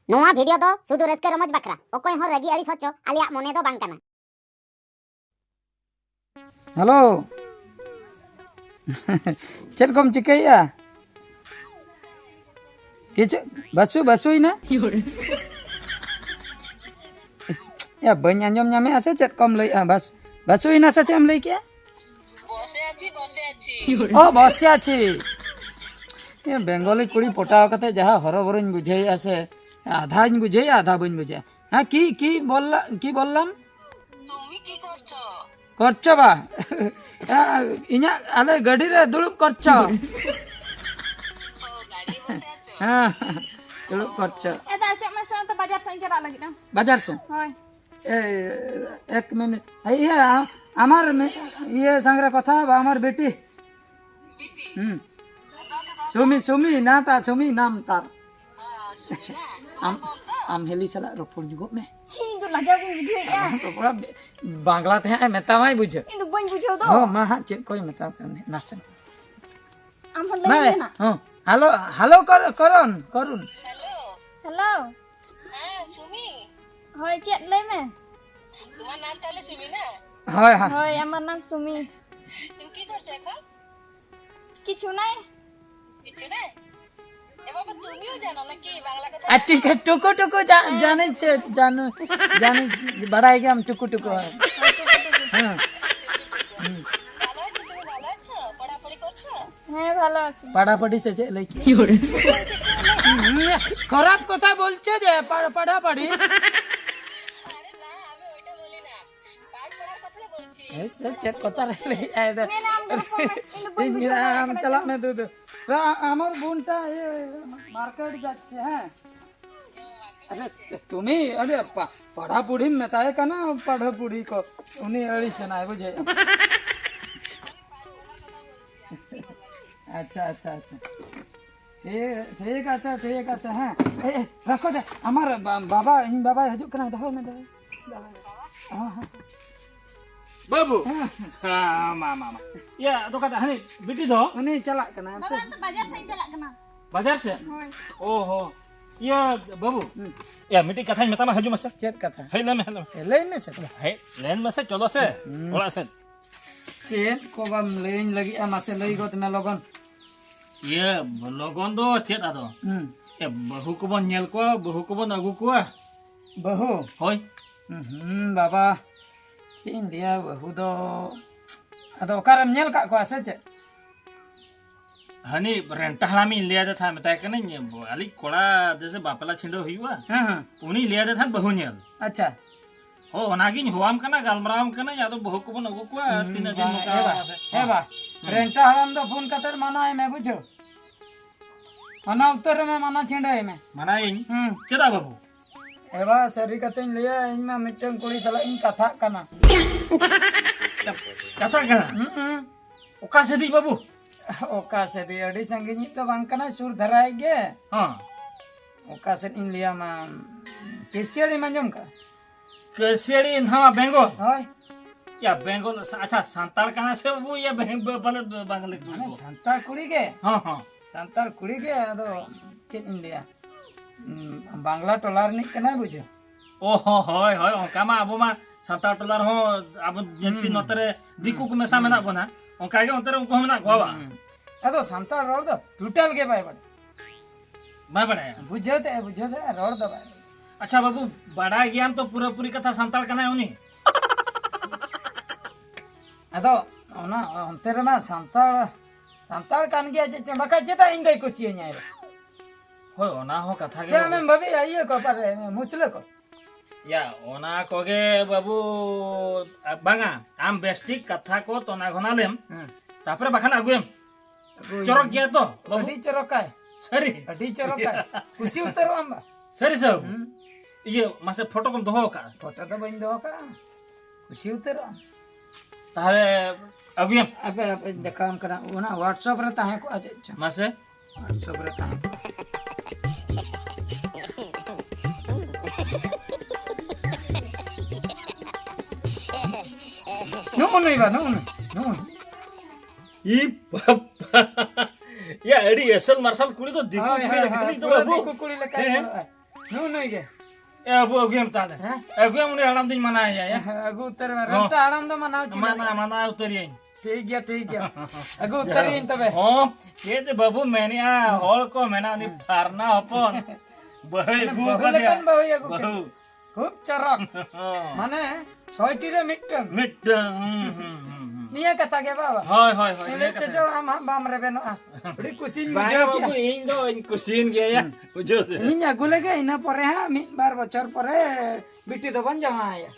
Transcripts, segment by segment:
नोआ वीडियो दो सुदु रस्के रमज बकरा ओकोय हो रगी अड़ी सोचो आलिया मोने दो बांग कना। हेलो चल कम चिकैया किच बसु बसुई ना या बन आंजम ᱧᱟᱢᱮ আছে चेत कम लई बस बसुई ना से चेम लई के বসে আছি ओ बसे आछि ये बेंगली कुड़ी पटाव कते जहा हरबरन बुझाई আছে आधाñ बुझाई आधा बन बुझा हां की बोललाम তুমি কি করছো करछो बा इना आले गाड़ी रे दुड़ुब करछो ও গাড়ি বসে আছো हां दुड़ुब करछो ए ता चक में तो बाजार से चला लगी ना बाजार से होय ए एक मिनट ये আমার ये संग्रह कथा बा আমার बेटी सुमी सुमी ना ता सुमी नाम तार आम हेली सला रोपड़ जुगो में छी तो लजा को बुझे या तो पूरा बांग्ला ते है मेता माई बुझे इन तो बन बुझो तो हो मा हा चेक कोई मेता करने नासन हम हल मारे लगी ना हां हेलो हेलो करुन হ্যালো हेलो হ্যাঁ সুমি होय चेक ले में তোমার নাম তাহলে সুমি না हाय हां होय আমার নাম সুমি তুমি কি করছো এখন কিছু নাই কিছু না এ বাবা তুমিও জানো নাকি বাংলা কথা ठीक है टुकु टुकु जाने से जानो जाने बढ़ाई के हम टुकु टुकु हां ভালো আছো তুমি ভালো আছো পড়াপড়ি করছো হ্যাঁ ভালো আছি पढ़ापढ़ी से चले की खराब কথা বলছে যে পড়াপড়ি আরে না আমি ওইটা বলি না পাঠ পড়ার কথা বলছি ऐसे चेक কথা রে मेरा नाम हम चला मैं दूध আমার বোনটা মার্কেট যাচ্ছে হ্যাঁ अरे तुम्ही अरे पढ़ापुढ़ी में ताए का ना पढ़ापुढ़ी को उन्हीं अड़ी से ना बुझे अच्छा अच्छा अच्छा ठीक अच्छा हाँ रखो दे हमार बाबा इन बाबा हजू कना दहो में दहो हाँ हाँ बाबू हाँ मामा या तो कता हनी बेटी दो उन्हीं चला कना बाबा तो बाजार से चला कना बाजार से होय ओहो या बाबू या मिट्टी कथा में हजू मसे चेक कथा है ले में ले में से है लेन में से चलो से ओला से चेक को बम लेन लगी मासे लई गोत में लगन ये लोगन दो चेत आदो ए बहु को बन नेल को बहु को बन अगु को बहु होय बाबा चीन दिया बहु दो अदो ओकारम नेल का को आसे चे हनी रेंटा हलामी लिया था बताय कने अली कोड़ा जैसे बापला छिंडो हुआ हां उनी लिया था बहु नेल अच्छा हो ओनागिन हुआम कना गालमराम कना या तो बहु को बन अगु को तीन दिन मुका हे बा रेंटा हलाम दो फोन कतर माना है मैं बुझो मना उत्तर में माना छिंडे में मना इन चेदा बाबू एबा सरी कतेन लिया इन में मिटन कुड़ी सला इन कथा कना कथा कना ओका से दी बाबू ओका से दी अड़ी संगिनी तो बांग कना सुर धराई गे हां ओका से इन लिया मा केसियली मंजम का केसेड़ी ना बेंगोल होय या बेंगोल अच्छा संताल कना से बाबू या बल बांग्ला माने संताल कुड़ी के हां हां संताल कुड़ी के अदो चेन इन लिया बांग्ला टोलार नि कना बुझो ओ हो होय होय ओका मा अबो मा संताल टोलार हो अब जंती नतरे दिकु को मेसा मेना बना ओका के अंतरे उनको मेना गोवा अदो संताल रोड दो टूटल के भाई बड़ मैं बड़ा बुझो ते रोड दो भाई अच्छा बाबू बड़ा ज्ञान तो पूरा पूरी कथा संताल कना उनी अदो ओना अंतरे मा संताल कान गया जे बका जेता इंगई कुसी न्याय होय ओना हो कथा के चे में बबी आइए को पर मुसले को या ओना कोगे बाबू बांगा आम बेस्टिक कथा को तो ना घनालेम तापरे बखान आगुएम चरक गया तो अडी चरकाय सरी अडी चरकाय कुसी उतरो आंबा सरी सब ये मासे फोटो कम दोहो का फोटो तो बइन दो का कुसी उतरो ताहे आगुएम अबे देखाम करा ओना व्हाट्सएप रे ताहे को आज मासे व्हाट्सएप रे ताहे नो ई पापा या एडी एसल मार्शल कुड़ी तो दिखु कुड़ी तो बाबू कुकुड़ी लका নুই গে এ আবু আগুয়েম তাহলে হ্যাঁ আগুয়েম উনি হারাম দিন মানা আয়া আগু উত্তর মে রটা আরাম দো মানাও ছিল মানা উতরিয়েন ঠিক গিয়া আগু উত্তর ইন তবে हाँ ये तो बाबू मैंने हॉल को मैंने नहीं फारना अपन बहु বহু লেখান বহু আগু बहु খুব চরক মানে 6টি রে মিটন मिट নিয়ে কথা গে বাবা हाय हाय हाय এলে চেজো আম বাম রে বেনো বড়ি কুসিন बाया বুঝো बाबू इन दो इन कुसीन गया या बुझो से নিয়া গুলে গে ইনা পরে হ্যাঁ মিট বার বছর পরে বিটি দবন জামা আয়া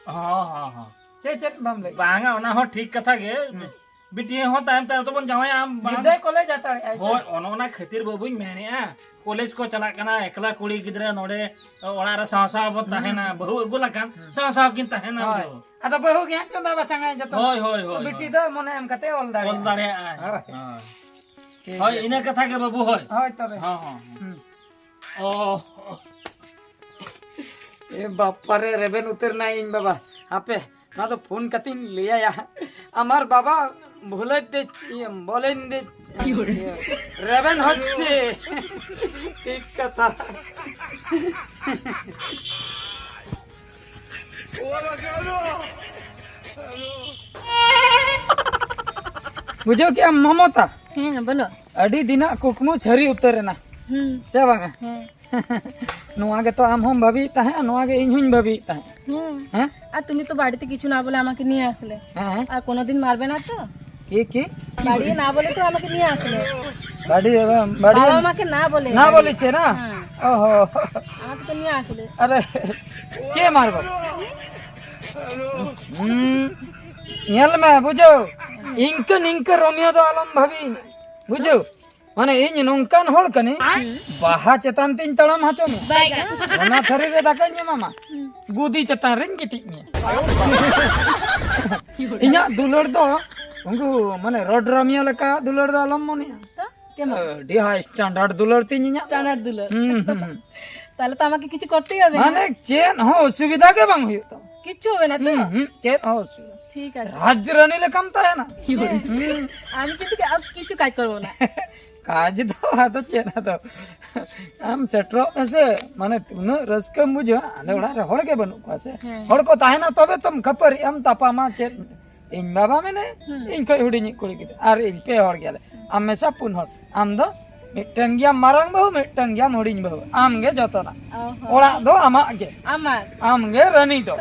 हाँ हाँ हाँ চে বাম লে बांगा ना हो ठीक कथा गे बिटी हो टाइम टाइम तो बन जावा आम নিদে কলেজ जाता है हो ओनोना खातिर बाबू मैंने कॉलेज को चला कना एकला कुड़ी गिदरा नोडे ओड़ा रे सासा बन ताहेना बहु गुला कान सासा किन ताहेना আদা বহু গে চন্দা বাসাঙ্গা যত होय होय होय বিটি দ মনে এম কাতে অল দাঁড়ে बोल दारे हां हाय इने कथा के बाबू होय হয় তবে हाँ हाँ ओ এ বাপারে রেবেন উত্তর নাই ইন বাবা আপে না তো ফোন কাতিন লিয়া या আমার বাবা ভুলে দিচ্ছি বলেন দিচ্ছি রেবেন হচ্ছে ঠিক কথা বুঝো কি মমতা হ্যাঁ বলো আডি দিনা কুকমু ছরি উত্তরে না হুম ᱪᱮ ᱵᱟᱝᱟ নোয়া গে তো আম হম ভাবি তাহে নোয়া গে ইন হুইন ভাবি তাহে হ্যাঁ হ্যাঁ আর তুমি তো বাড়িতে কিছু না বলে আমাকে নিয়ে আসলে হ্যাঁ আর কোনোদিন মারবে না তো কি বাড়ি না বলে তো আমাকে নিয়ে আসলে বাড়ি বাড়ি বাবা আমাকে না বলে না বলেছে না হ্যাঁ। ওহো আমাকে তো নিয়ে আসলে আরে কে মারবো নিয়াল মে বুঝো ইনক রোমিও দো আলম ভাবি বুঝো মানে ইন নঙ্কান হল কনি বাহা চেতান তিন তড়ম হাচো মে সোনা থরি রে দাকাই নে মামা গুদি চেতান রিন গিটি নে ইনা দুলর দো উঙ্গু মানে রড রোমিও লেকা দুলর দো আলম মনে তো কেমন ডি হাই স্ট্যান্ডার্ড দুলর তিন ইনা টানার দুলো তাহলে তো আমাকে কিছু করতেই হবে মানে চেন হো অসুবিধা কে বাং হইতো তো কিচ্ছু হবে না তো চেন হো অসুবিধা ঠিক আছে রাজ্য রানী লেকাম তা না আমি কিন্তু আর কিছু কাজ করবো না কাজ তো হাতো চেনা তো আম সেট্রো এসে মানে তুনো রসকম বুঝো আদে ওড়া রে হড় কে বনু কাছে হড় को তাহেনা তবে তুম খপর আম তাপামা চে ইন বাবা মেনে ইন কই হুডিনি কুড়ি কি আর ইন পে হড় গেলে আমেসা পুন হড় আম দো মিটন গিয়া মারাং বহু মিটন গিয়া মড়িন বহু আম গে যত না ওড়া দো আমা গে আমার আম গে রানী দো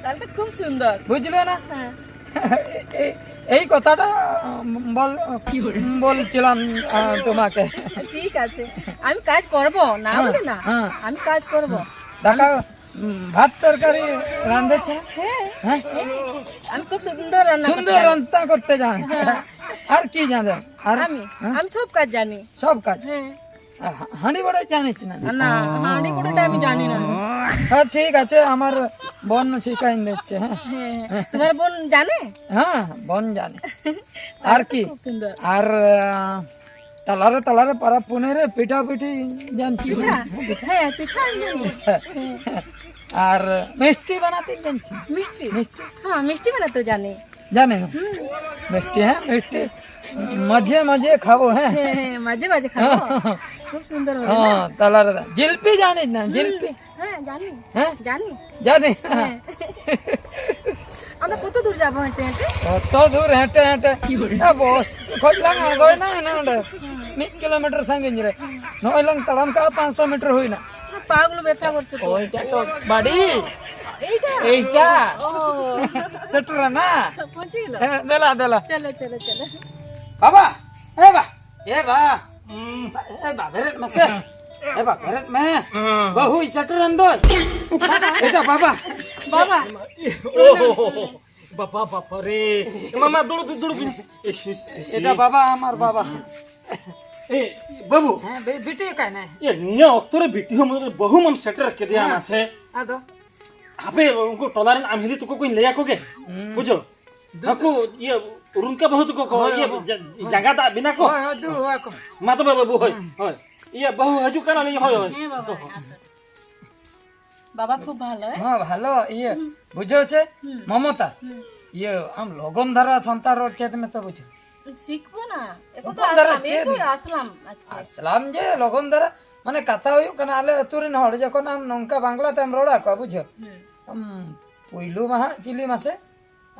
তাহলে তো খুব সুন্দর বুঝলে না হ্যাঁ এই কথাটা বলছিলাম তোমাকে ঠিক আছে আমি কাজ করব না বলে না হ্যাঁ। আমি কাজ করব দেখা ভাত তরকারি রাঁধেছে হ্যাঁ আমি খুব সুন্দর রান্না করতে সুন্দর রান্না করতে জানে আর কি জানে আর আমি আমি সব কাজ জানি সব কাজ হ্যাঁ হাঁড়ি বড়াই জানিস না না হাঁড়ি কোটাটা আমি জানি না হ্যাঁ ঠিক আছে আমার বোন শিখাই দিচ্ছে হ্যাঁ হ্যাঁ তোমার বোন জানে হ্যাঁ বোন জানে আর কি খুব সুন্দর আর তালারে পারা পুনেরে পিঠা পিঠি জানছি হ্যাঁ পিঠা আমি জানি আর মিষ্টি বানাতে জানছি মিষ্টি মিষ্টি হ্যাঁ মিষ্টি বানাতে জানি জানে না মিষ্টি হ্যাঁ মিষ্টি মাঝে মাঝে খাবো হ্যাঁ হ্যাঁ হ্যাঁ, মাঝে মাঝে খাবো খুব সুন্দর হবে হ্যাঁ তালারে জিলপি জানিস না জিলপি হ্যাঁ জানি হ্যাঁ জানি জানি হ্যাঁ আমরা কত দূর যাবো হেঁটে হেঁটে কত দূর হেঁটে হেঁটে বস খোঁজলাম আগে না না 1 কিলোমিটার সাঙ্গিঞ্জ রে নইলাম তাড়াম কা 500 মিটার হই না পাগুলো ব্যথা করছে তো ওইটা তো বাড়ি এইটা এইটা ও সেটরা না পৌঁছে গেল দেলা চলো চলো চলো বাবা এ বা বেরেট মাসে এ বা বেরেট মে বহু সেটরান দো এটা বাবা বাবা बापा बापा रे मामा दौड़ এটা বাবা আমার বাবা ए बाबू হ্যাঁ বিটি কাই না ये निया अक्तरे बिटी हो मतलब बहु मन सेटर के दिया ना से আদো अबे उनको टोलरेन आम हिली तुको कोई ले आकोगे बुझो हको ये उनका बहुत को ये जगह ता बिना को হয় দু হয় কম मा तो बाबू होय होय ये बहु हजू काना ले होय होय বাবা খুব ভালো হ্যাঁ ভালো ইয়ে বুঝেছে মমতা ইয়ে আম লগন ধারা সন্তার চেত মে তো বুঝো শিখবো না এখন তো লগন ধারা আসলাম এই তো আসলাম আজকে। আসলাম যে লগন ধারা মানে কথা হইুক কানা আলে আতুরিন হড় যখন আম নঙ্কা বাংলাতে আম রড়া কো বুঝো আম পুইলু মাহা চিলি মাসে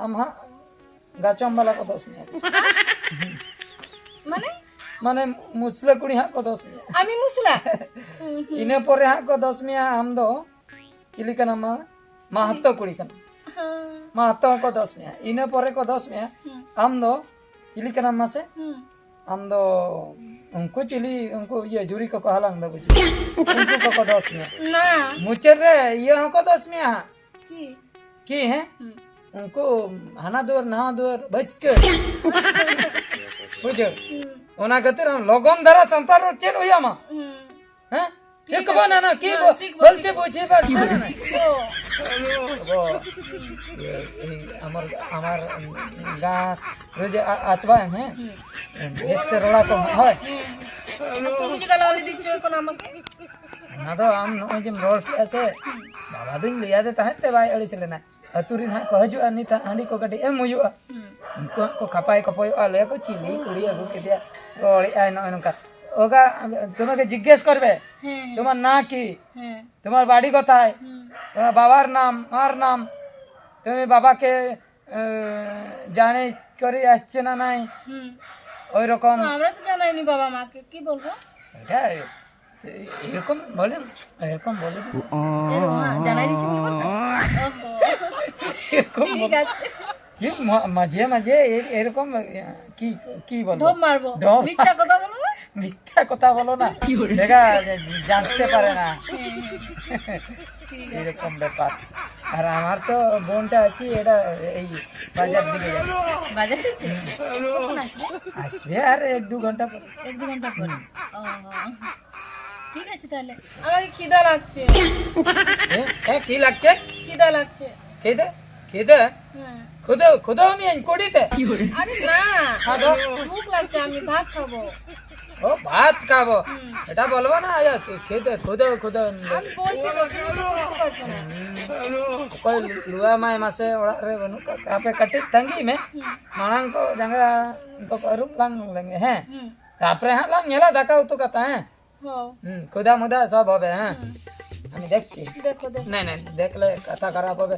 আম হা গাচম বালা কো 10 মিয়া মানে মানে মুসলা কুড়ি হা কো 10 মিয়া আমি মুসলা ইনে পরে হা কো 10 মিয়া আম দো চিলি কানা মা মাহাতো কুড়ি কানা মাহাতো কো 10 মিয়া ইনে পরে কো 10 মিয়া আম দো চিলি কানা মাসে আম দো उनको चिली उनको ये जूरी को कहलांग दो बुझी उनको को 10 मिया না मुचर रे ये को 10 मिया কি की है उनको हना दूर नहा दूर बच के बुझो ओना खातिर हम लगन धरा संतार चेन होया मा हैं चेक बना ना की बोलते बुझे बात ना वो আমার গা রোজ আসবা হ্যাঁ এসতে রড়া কম হয় তুমি যে গালাগালি দিচ্ছ এখন আমাকে না তো আম নয় যে রড় কি আছে বাবা দিন লিয়া দে তাহতে ভাই অড়িছিল না अतुरी ना को हजू अनि था हांडी को कटे एम हुआ उनको को खपाई को पयो आले को चिली कुड़ी अगु के दिया रोड़ी आय न नका ओगा तुम्हें जिज्ञेस करबे তোমার না কি তোমার বাড়ি কোথায় তোমার বাবার নাম আর নাম তুমি বাবাকে জানে করে আসছে না নাই ওই রকম আমরা তো জানাইনি বাবা মাকে কি বলবো এটা এরকম বলে এরকম বলে জানাই দিছি বলবো এরকম ঠিক আছে কি মাঝে মাঝে এরকম কি কি বলবো ঢোপ মারবো ঢোপ মিথ্যা কথা বলবো মিথ্যা কথা বলো না দেখা জানতে পারে না এরকম ব্যাপার আর আমার তো বোনটা আছে এটা এই বাজার দিকে যাচ্ছে বাজার যাচ্ছে কখন আসবে আসবে আর 1-2 ঘন্টা পর 1-2 ঘন্টা পর ঠিক আছে তাহলে আমাকে খিদা লাগছে কি লাগছে খিদা লাগছে খেদে খেদে হ্যাঁ খুদে খুদে আমি কোড়িতে আরে না খাবো ভুক লাগছে আমি ভাত খাবো ও ভাত খাবো এটা বলবো না আয়া খেদে খুদে খুদে আমি বলছি তো তুমি তো বলতে পারছো না कोई लुआ माय मासे ओड़ा रे बनु कापे कटी तंगी में मानन को जंगा को रूप लंग लेंगे हैं तापरे हां लंग नेला दाका उतो कता है हो खुदा मुदा सब হবে হ্যাঁ আমি দেখছি দেখো দেখো না না দেখলে কথা খারাপ হবে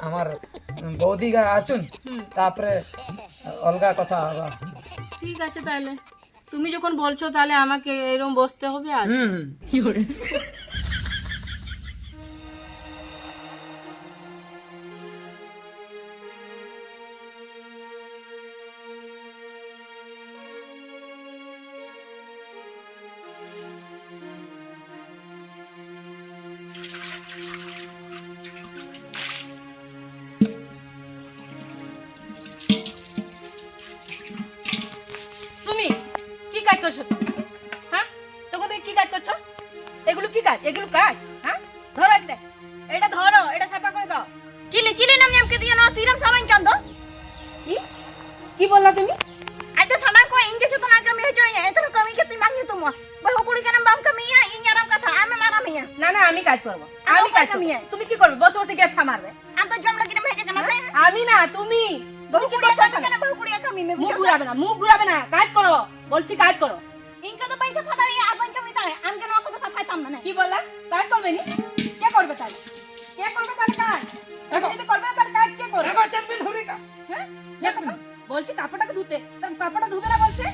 আমার বৌদিগা আসুন তারপরে অলগা কথা হবে ঠিক আছে তাহলে তুমি যখন বলছো তাহলে আমাকে এরকম বসতে হবে আর কি করে তুমি কি কাজ করছো তুমি হ্যাঁ তখন থেকে কি কাজ করছো এগুলো কি কাজ এগুলো কাজ হ্যাঁ ধরো এটা ধরো এটা সাফা করে দাও চিলি চিলি নাম নামকে দিয়ে না তিরম সামান চান্দ কি কি বললা তুমি আই তো সামান কো ইনকে তো না কমি হচ্ছে এত কমি কে তুই মাঙ্গি তো বহু কুড়ি কেন বাম কমিয়া ইনয়ারাম কথা আমি মারা মিয়া না না আমি কাজ করব আমি কাজ করব তুমি কি করবে বসে বসে গেট মারবে আম তো জমলা কিনে ভেজে কেন আছে আমি না তুমি বহু কুড়ি কেন বহু কুড়ি কমি মে মুখ ঘুরাবে না কাজ করো বলছি কাজ করো ইনকে তো পয়সা ফাদারি আর পঞ্চ মিটারে আম কেন কত সাফাইতাম না কি বললা কাজ করবে নি কে করবে তাহলে কে করবে তাহলে কাজ যদি করবে তাহলে কাজ কে করবে দেখো চেম্পিয়ন ধরে কা হ্যাঁ দেখো তো বলছি কাপড়টাকে ধুতে তার কাপড়টা ধুবে না বলছে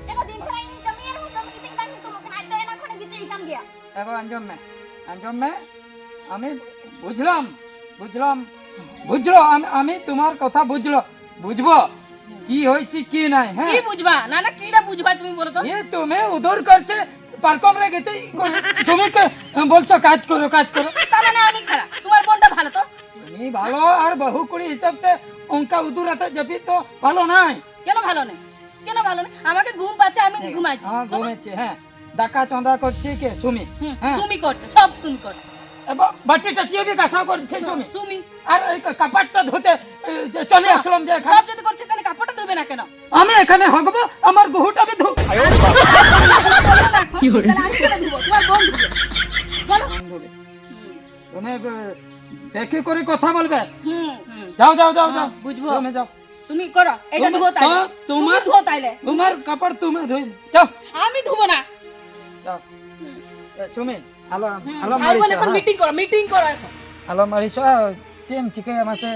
দেখো দিন সারা ইন জমিয়ে রহু তো কিতে দাম তো মকে না দেনা খানে দিতে কাম গিয়া দেখো अंजम में আমি বুঝলাম বুঝলো আমি তোমার কথা বুঝবো কি হইছে কি নাই হ্যাঁ কি বুঝবা না না কিটা বুঝবা তুমি বলো তো ये तुम्हें उधर करছে পার্কম রে গেতে জমিকে বলছো কাজ করো তার মানে আমি খারাপ তোমার বোনটা ভালো তো তুমি ভালো আর বহু কুড়ি হিসাবতে অঙ্কা উদুরাতে যাবি তো ভালো নাই কেন ভালো নেই আমাকে ঘুম পাচ্ছে আমি ঘুমাচ্ছি হ্যাঁ ঘুমেছে হ্যাঁ ডাকা চন্দা করছে কে সুমি হ্যাঁ তুমি করতে সব তুমি করতে বাটি টাটিয়ে বি গাছা করছে সুমি তুমি আর এই কাপড়টা ধুতে চলে আসলাম যে সব যদি করছে তাহলে কাপড়টা ধুবে না কেন আমি এখানে হগবো আমার বহুটা আমি ধুব কি করে আমি কেন ধুবো তোমার বোন ধুবে বলো তুমি দেখে করে কথা বলবে হুম যাও বুঝবো তুমি যাও তুমি করো এটা ধুবো তাইলে তোমার ধুবো তাইলে তোমার কাপড় তুমি ধুই যাও আমি ধুবো না যাও। সুমি আলো আলো ভাই বোন মারিছ এখন মিটিং করো এখন আলো মারিছ ᱪᱮᱫ ᱮᱢ ᱪᱤᱠᱟᱹᱭᱟ ᱢᱟᱥᱮ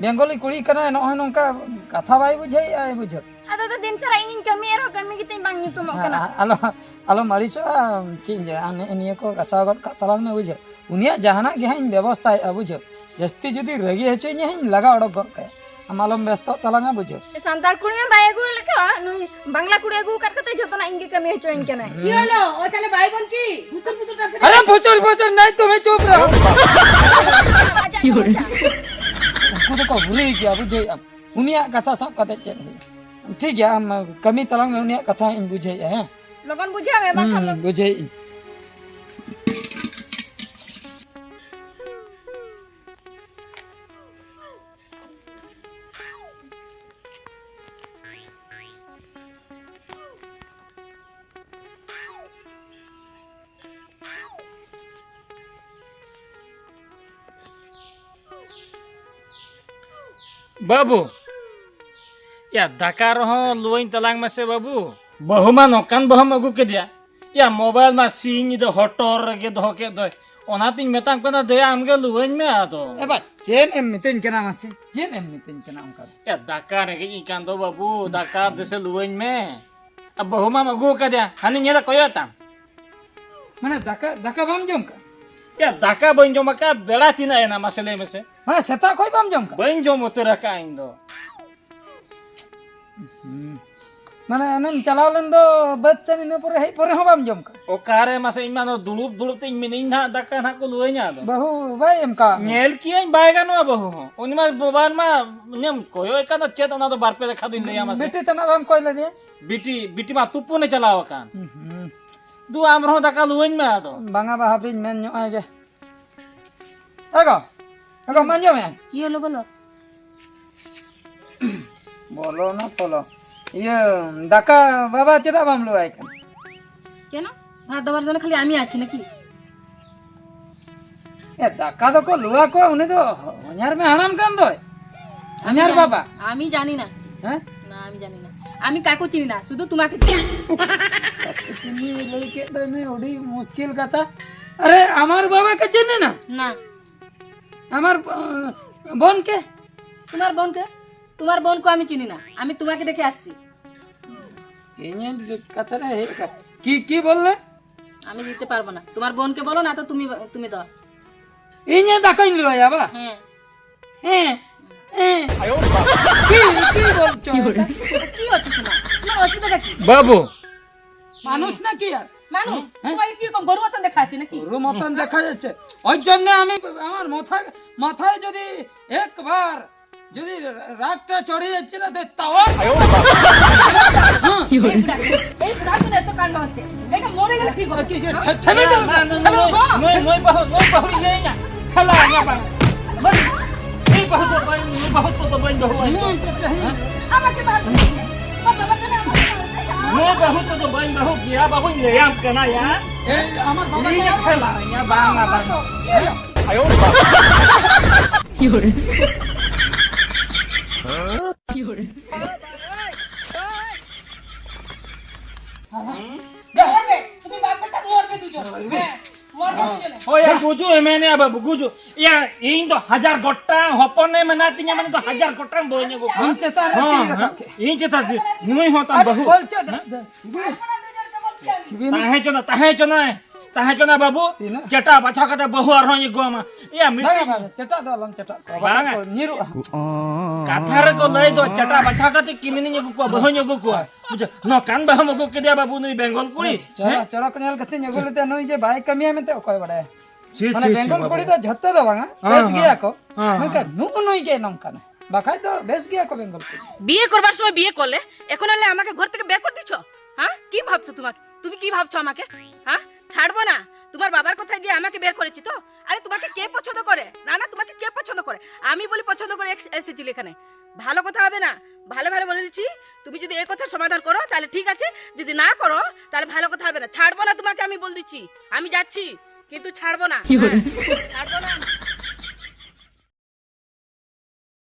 ᱵᱮᱝᱜᱚᱞᱤ ᱠᱩᱲᱤ ᱠᱟᱱᱟᱭ ᱱᱚᱜᱼᱚᱭ ᱱᱚᱝᱠᱟ ᱠᱟᱛᱷᱟ ᱵᱟᱭ ᱵᱩᱡᱷᱟᱹᱣᱮᱜᱼᱟ ᱵᱩᱡᱷᱟᱹᱣ ᱟᱫᱚ ᱫᱚ ᱫᱤᱱ ᱥᱟᱨᱟ ᱤᱧ ᱠᱟᱹᱢᱤ ᱨᱮᱦᱚᱸ ᱠᱟᱹᱢᱤ ᱜᱮᱛᱤᱧ ᱵᱟᱝ ᱧᱩᱛᱩᱢᱚᱜ ᱠᱟᱱᱟ ᱟᱞᱚ ᱢᱟᱹᱲᱤᱥᱚᱜᱼᱟ ᱪᱮᱫ ᱤᱧ ᱞᱟᱹᱭᱟ ᱱᱤᱭᱟᱹ ᱠᱚ ᱜᱟᱥᱟᱣ ᱜᱚᱫ ᱠᱟᱜ ᱛᱟᱞᱟᱝ ᱢᱮ ᱵᱩᱡᱷᱟᱹᱣ ᱩᱱᱤᱭᱟᱜ ᱡᱟᱦᱟᱱᱟᱜ ᱜᱮ ᱦᱟᱸᱜ ᱤᱧ ᱵᱮᱵᱚᱥᱛᱷᱟᱭᱮᱜᱼᱟ ᱵᱩᱡᱷᱟᱹᱣ ᱡᱟᱹᱥᱛᱤ ᱡᱩᱫि ᱨᱟᱹᱜᱤ ᱦᱚᱪᱚᱧᱟ ᱦᱟᱸᱜ ᱤᱧ ᱞᱟᱜᱟ ᱚᱰᱚᱠ ᱜᱚᱫ ᱠᱟᱭᱟ ᱟᱢ ᱟᱞᱚᱢ ᱵᱮᱥᱛᱚᱜ ᱛᱟᱞᱟᱝᱟ ᱵᱩᱡᱷᱟᱹᱣ ᱥᱟᱱᱛᱟᱲ ᱠᱩᱲᱤ ᱢᱟ ᱵᱟᱭ ᱟᱹᱜᱩ ᱞᱮᱠᱟ ᱱᱩᱭ ᱵᱟᱝᱞᱟ ᱠᱩᱲি ᱟᱹᱜᱩ ᱟᱠᱟᱫ ᱠᱟᱛᱮ ᱡᱚᱛᱚᱱᱟᱜ ᱤᱧ ᱜᱮ ᱠᱟᱹᱢᱤ ᱦᱚᱪᱚᱧ ᱠᱟᱱᱟᱭ কি হলো ওখানে ভাই বোন কি ভুতুর ভুতুর ডাকছে अरे फुसुर फुसुर नहीं तुम्हें चुप रहो उनको तो को भूल ही गया बुझे अब उनिया कथा सब कते चेक हुई ठीक है हम कमी तलांग में उनिया कथा इन बुझे हैं लगन बुझावे बाखा बुझे बाबू या दाका रहो लुइन तलांग में से बाबू बहु मा नौकान बहुम अगू के दिया या मोबाइल मा सीन दो हॉटर के दो के दो ओनातिन मेतांग पना दे आमगे लुइन में आ तो ए बा चेन एम मितिन केना मासे चेन एम मितिन केना उनका या दाका रे के इकान दो बाबू दाका देसे लुइन में अब बहु मा अगू के दिया हनी नेला कोयोता माने दाका बाम जम का या दाका बन जो मका बेड़ा तीना है ना मसले में से माने सेता कोई बाम जम का बन जो मोतेरा का इंदो माने अनन चलाव लन दो बच्चन इन पर हे पर हो बाम जम का ओ कारे मासे इमानो दुलुप दुलुप ते मिनिन ना दाका ना को लुइना दो बहु भाई एम का नेल किया बायगा नो बहु हो उनी मा बोबान मा नेम कोयो एका ना चेत ना तो बार पे देखा दिन लिया मासे बेटी तना बाम कोई ले दे बिटी मा तुप्पो ने चलाव कान दु आमरो दाका लुइन में आ तो बांगा बा हाबिन मेन ᱧᱚᱜ आगे एगो मांजो में কি হলো বলো बोलो ना बोलो ये दाका बाबा चेदा बाम लो आइकन কেন ভাত দেওয়ার জন্য খালি আমি আছি নাকি ए दाका तो को लुआ को उन्हें तो ह냐र में हणाम कान दो ह냐र बाबा আমি জানি না हैं না আমি জানি না আমি কাকু চিনি না শুধু তোমাকে চিনি। তুমি लेके तो ने ओडी मुश्किल कथा अरे हमार बाबा के चेने ना না हमार बोन के তোমার বোনকে তোমার বোনকে আমি চিনি না আমি তোমাকে দেখে আসছি ये कथा रे की बोल रहे আমি দিতে পারবো না তোমার বোনকে বলো না তো তুমি তুমি দাও ये दाका इन लो आया बा হ্যাঁ की बोलছো কি হচ্ছে তোমার অসুবিধাটা কি बाबू মানুষ না কি আর মানুষ তোমাকে কি রকম গরু মতন দেখাচ্ছে নাকি গরু মতন দেখা যাচ্ছে ওই জন্য আমি আমার মাথায় যদি একবার যদি রাগটা চড়ে যাচ্ছে না তো তাও এই বুড়া তো এত কাণ্ড হচ্ছে এটা মরে গেলে ঠিক হবে ঠেলে দিল नोय बहु ले ना खला ना बा बन नहीं बहुत तो बन बहुत तो बन बहु আমাকে বাদ বাবা কেন नोय बहुत तो बन बहु किया बहु ले आम कना या আমার বাবা ये खला या बांगा बांगा তুমি বাপ বেটা মরবে দুজন হ্যাঁ মরবে দুজনে ओ या गुजु मैंने अब गुजु या इन तो 1000 गोटा हपने मनाती माने तो 1000 गोटा बोने को हम चेता हां इन चेता नोय होता बहु বলছো ताहे चना बाबू चटा बाछा कते बहु आर होई गोमा या मिट्टी चटा दलम चटा बांगा नीरु काथार को लई दो चटा बाछा कते किमिनी ने को बहु ने को बुझ न कान बहम को के दिया बाबू नुई बेंगल कुड़ी चरक नेल कते नेगुलते नई जे भाई कमिया में ते कोई बड़े छि माने बेंगल कुड़ी तो झत्तो दो बांगा बेस गया को मनका नु नई के नमका ना বাকাই তো বেশ গিয়া কো বেঙ্গল বিয়ে করবার সময় বিয়ে করলে এখন হলে আমাকে ঘর থেকে বের করে দিছো হ্যাঁ কি ভাবছো তুমি কি ভাবছো আমাকে হ্যাঁ ছাড়বো না তোমার বাবার কথায় গিয়ে আমাকে বের করেছি তো আরে তোমাকে কে পছন্দ করে না তোমাকে কে পছন্দ করে আমি বলি পছন্দ করে এসেছি এখানে ভালো কথা হবে না ভালো ভালো বলে দিচ্ছি তুমি যদি এই কথার সমাধান করো তাহলে ঠিক আছে যদি না করো তাহলে ভালো কথা হবে না ছাড়বো না তোমাকে আমি বল দিচ্ছি আমি যাচ্ছি কিন্তু ছাড়বো না ছাড়বো না